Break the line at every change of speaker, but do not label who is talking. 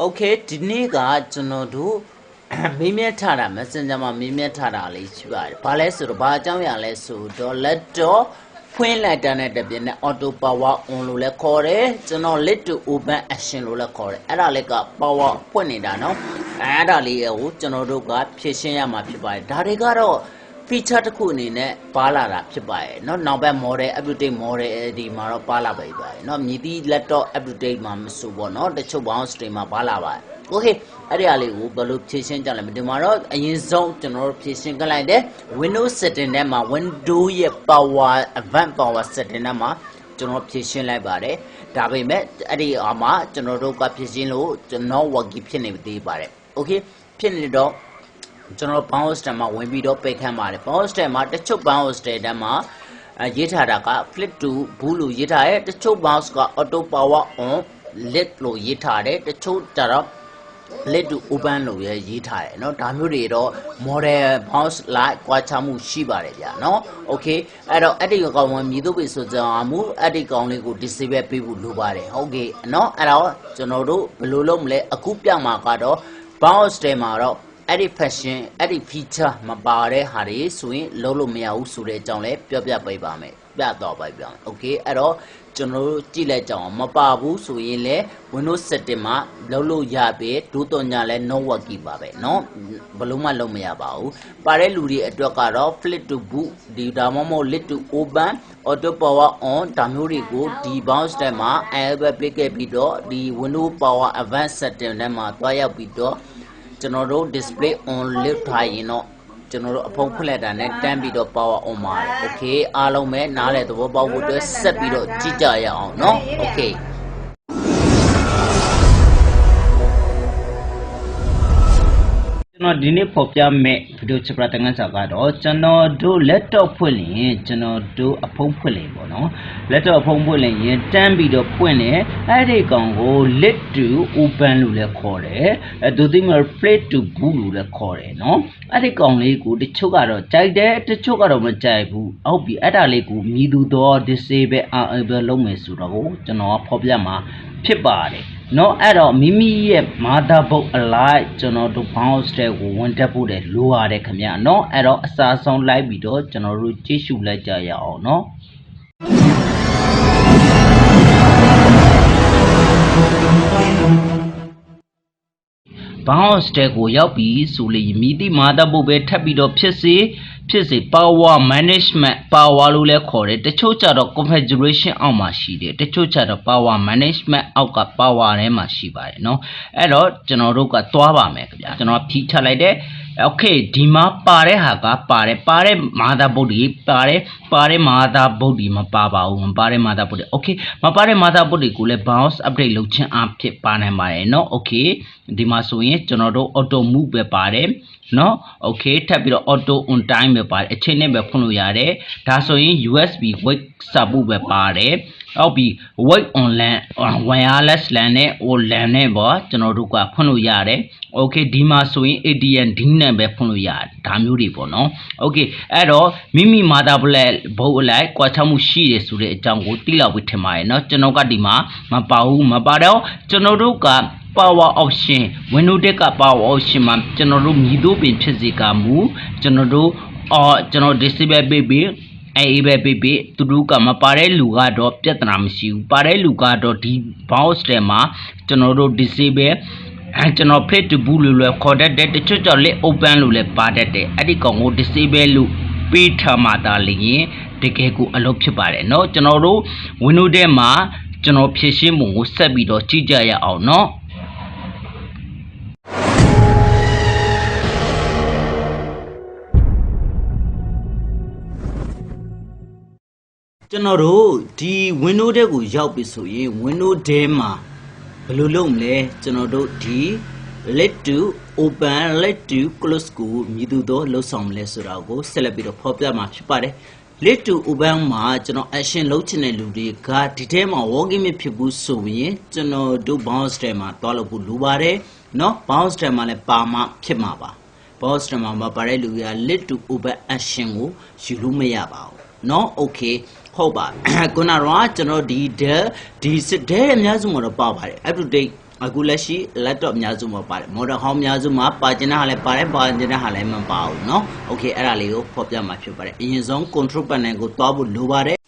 Okay ဒီနေ့ကကျွန်တော်တို့မင်းမြတ်ထားတာ Messenger မှာမင်းမြတ်ထားတာလေးရှိပါတယ်။ဘာလဲဆိုတော့ဘာအကြောင်းအရာလဲဆိုတော့လက်တော့ဖွင့်လိုက်တဲ့နဲ့တပြည့်နဲ့ auto power on လို့လည်းခေါ်တယ်။ကျွန်တော် let to open action လို့လည်းခေါ်တယ်။အဲ့ဒါလေးက power ဖွင့်နေတာနော်။အဲ့ဒါလေးကိုကျွန်တော်တို့ကဖြည့်ရှင်းရမှာဖြစ်ပါတယ်။ဒါတွေကတော့ feature တစ်ခုအနေနဲ့ပါလာတာဖြစ်ပါတယ်เนาะနောက်ဘက် model update model ဒီမှာတော့ပါလာပါပြီเนาะမြည်သည့် laptop update မှာမဆိုပေါ့เนาะတချို့ bounce stream မှာပါလာပါတယ် okay အဲ့ဒီအလေးကိုဘယ်လိုဖြည့်ရှင်းကြလဲဒီမှာတော့အရင်ဆုံးကျွန်တော်တို့ဖြည့်ရှင်းကြလိုက်တယ် Windows setting ထဲမှာ Windows ရဲ့ power advanced power setting ထဲမှာကျွန်တော်ဖြည့်ရှင်းလိုက်ပါတယ်ဒါပေမဲ့အဲ့ဒီအမှာကျွန်တော်တို့ကဖြည့်ရှင်းလို့ကျွန်တော် working ဖြစ်နေသေးပါတယ် okay ဖြစ်နေတော့ကျွန်တော် bounce stream မှာဝင်ပြီးတော့ပိတ်ခမ်းပါတယ် bounce stream မှာတချို့ bounce stream ထဲမှာရေးထားတာက flip to ဘူးလို့ရေးထားတယ်တချို့ bounce က auto power on lit လို့ရေးထားတယ်တချို့ကျတော့ let to open လို့ရေးထားတယ်เนาะဒါမျိုးတွေတော့ model bounce like ကွာခြားမှုရှိပါတယ်ဗျာเนาะ okay အဲ့တော့အဲ့ဒီကောင်ကမြည်သူ့ပြီဆိုကြအောင်မူအဲ့ဒီကောင်လေးကို disable ပေးဖို့လိုပါတယ် okay เนาะအဲ့တော့ကျွန်တော်တို့ဘယ်လိုလုပ်မလဲအခုပြမှာကတော့ bounce ထဲမှာတော့အဲ့ဒီ fashion အဲ့ဒီ feature မပါတဲ့ဟာတွေဆိုရင်လုံးလို့မရဘူးဆိုတဲ့အကြောင်းလဲပြောပြပေးပါမယ်ပြတော့ပါဗျာ okay အဲ့တော့ကျွန်တော်တို့ကြည့်လိုက်ကြအောင်မပါဘူးဆိုရင်လဲ Windows setting မှာလုံးလို့ရပြီဒုတော့ညာလဲ no working ပါပဲเนาะဘလို့မှလုံးမရပါဘူးပါတဲ့လူတွေအတွက်ကတော့ flip to boot ဒီဒါမှမဟုတ် let to open auto power on ဒါမျိုးတွေကိုဒီ bounce ထဲမှာ enable ပေးခဲ့ပြီးတော့ဒီ Windows power advanced setting ထဲမှာတွားရောက်ပြီးတော့ကျွန်တော်တို့ display on lift ထားရင်တော့ကျွန်တော်တို့အဖုံးဖွင့်လိုက်တာနဲ့တန်းပြီးတော့ power on ပါတယ် okay အားလုံးပဲနားလဲသဘောပေါက်ဖို့အတွက်ဆက်ပြီးတော့ကြည့်ကြရအောင်เนาะ okayကျွန်တော်ဒီနေ့ဖော်ပြမဲ့ဗီဒီယိုချပြတဲ့ငန်းစာကတော့ကျွန်တော်တို့ laptop ဖွင့်ရင်ကျွန်တော်တို့အဖုံးဖွင့်လိုက်ပေါ့နော် laptop အဖုံးဖွင့်လိုက်ရင်တန်းပြီးတော့ဖွင့်တယ်အဲ့ဒီကောင်ကို let to open လို့လည်းခေါ်တယ်သူသိမှာ play to boot လို့လည်းခေါ်တယ်နော်အဲ့ဒီကောင်လေးကိုတချို့ကတော့ကြိုက်တယ်တချို့ကတော့မကြိုက်ဘူးဟုတ်ပြီအဲ့ဒါလေးကိုမြည်သူတော့ disable enable လုပ်မယ်ဆိုတော့ကျွန်တော်ဖော်ပြမှာဖြစ်ပါတယ်နော်အဲ့တော့မိမိရဲ့ motherboard အလိုက်ကျွန်တော်တို့ bounce တဲ့ကိုဝင်တက်ဖို့တဲ့လိုရတယ်ခင်ဗျာနော်အဲ့တော့အစားဆုံးလိုက်ပြီးတော့ကျွန်တော်တို့ကြည့်ရှုလိုက်ကြရအောင်နော်bounce တဲ့ကိုရောက်ပြီးဆိုလေမိသည့် motherboard ပဲထပ်ပြီးတော့ဖြစ်စေpower management power လို့လည်းခေါ်တယ်တချို့ကျတော့ configuration အောက်မှာရှိတယ်တချို့ကျတော့ power management အောက်က power ထဲမှာရှိပါတယ်เนาะအဲ့တော့ကျွန်တော်တို့ကသွားပါမယ်ခင်ဗျာကျွန်တော်ဖြီးချလိုက်တယ် okay ဒီမှာပါတဲ့ဟာကပါတယ် motherboard တွေပါတယ် motherboard တွေမပါပါဘူးမပါတဲ့ motherboard တွေ okay မပါတဲ့ motherboard တွေကိုလည်း bounce update လုပ်ခြင်းအဖြစ်ပါနိုင်ပါတယ်เนาะ okay ဒီမှာဆိုရင်ကျွန်တော်တို့ auto move ပဲပါတယ်เนาะ okay ထပ်ပြီးတော့ auto on time ပဲပါတယ်အချိန်နဲ့ပဲဖွင့်လို့ရတယ်ဒါဆိုရင် USB wake support ပဲပါတယ်ဟုတ်ပြီ wake on LAN wireless LAN နဲ့ LAN နဲ့ပေါ့ကျွန်တော်တို့ကဖွင့်လို့ရတယ် okay ဒီမှာဆိုရင် ADN D နဲ့ပဲဖွင့်လို့ရတယ်ဒါမျိုးတွေပေါ့နော် okay အဲ့တော့မိမိ motherboard ဘုတ်အလိုက်ကွာခြားမှုရှိတယ်ဆိုတဲ့အကြောင်းကိုသိလောက်ပြီးထင်ပါတယ်เนาะကျွန်တော်ကဒီမှာမပါဘူးမပါတော့ကျွန်တော်တို့ကpower option Windows က power option မှာကျွန်တော်တို့မြည်သူပင်ဖြစ်စေကမူကျွန်တော်တို့ကျွန်တော် disable ပေးပြီးအေးပဲပေးသူတို့ကမပါတဲ့လူကတော့ပြဿနာမရှိဘူးပါတဲ့လူကတော့ဒီ bounce ထဲမှာကျွန်တော်တို့ disable ကျွန်တော် play to boot လို့လည်းခေါ်တတ်တယ်တချို့ကြောင့်လည်း open လို့လည်းပါတတ်တယ်အဲ့ဒီကောင်ကို disable လို့ပေးထားမှသာလျှင်တကယ်ကိုအလုပ်ဖြစ်ပါတယ်เนาะကျွန်တော်တို့ Windows ထဲမှာကျွန်တော်ဖြည့်ရှင်းပုံကိုဆက်ပြီးတော့ကြည့်ကြရအောင်เนาะကျွန်တော်တို့ဒီ Windows ထဲကိုရောက်ပြီဆိုရင် Windows ထဲမှာဘယ်လိုလုပ်မလဲကျွန်တော်တို့ဒီ let to open let to close ကိုမြည်သူတော့လှုပ်ဆောင်မလဲဆိုတာကိုဆက်လက်ပြီးတော့ဖော်ပြမှာဖြစ်ပါတယ် let to open မှာကျွန်တော် action လုပ်ချင်တဲ့လူတွေကဒီထဲမှာ working မဖြစ်ဘူးဆိုရင်ကျွန်တော်တို့ bounce ထဲမှာတွားလို့ဖို့လိုပါတယ်เนาะ bounce ထဲမှာလည်းပါမှဖြစ်မှာပါ bounce ထဲမှာပါတဲ့လူတွေက let to open action ကိုယူလို့မရပါဘူးเนาะ okay ဟုတ်ပါခုနကတော့ကျွန်တော်ဒီစစ်တဲ့အများစုမှာတော့ပါပါတယ် up to date အခုလက်ရှိ laptop အများစုမှာပါတယ် model ဟောင်းအများစုမှာပါကျင်တဲ့ဟာလည်းပါတယ်ပါကျင်တဲ့ဟာလည်းမပါဘူးเนาะ okay အဲ့ဒါလေးကိုဖော်ပြမှာဖြစ်ပါတယ်အရင်ဆုံး control panel ကိုတွားဖို့လိုပါတယ်